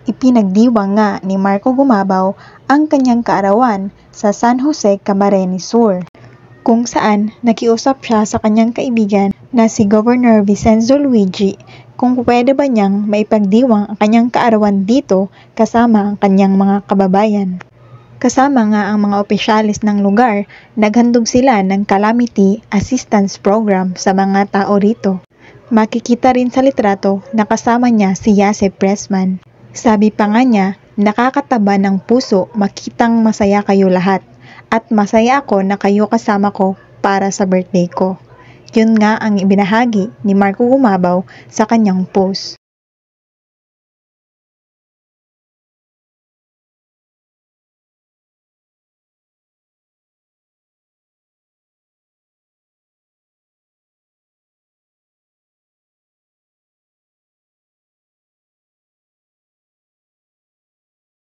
Ipinagdiwang nga ni Marco Gumabaw ang kanyang kaarawan sa San Jose, Camarines Sur, kung saan nakiusap siya sa kanyang kaibigan na si Governor Vicenzo Luigi kung pwede ba niyang maipagdiwang ang kanyang kaarawan dito kasama ang kanyang mga kababayan. Kasama nga ang mga opisyalis ng lugar, naghandog sila ng Calamity Assistance Program sa mga tao rito. Makikita rin sa litrato na kasama niya si Yasef Pressman. Sabi pa nga niya, nakakataba ng puso makitang masaya kayo lahat at masaya ako na kayo kasama ko para sa birthday ko. Yun nga ang ibinahagi ni Marco Gumabaw sa kanyang post.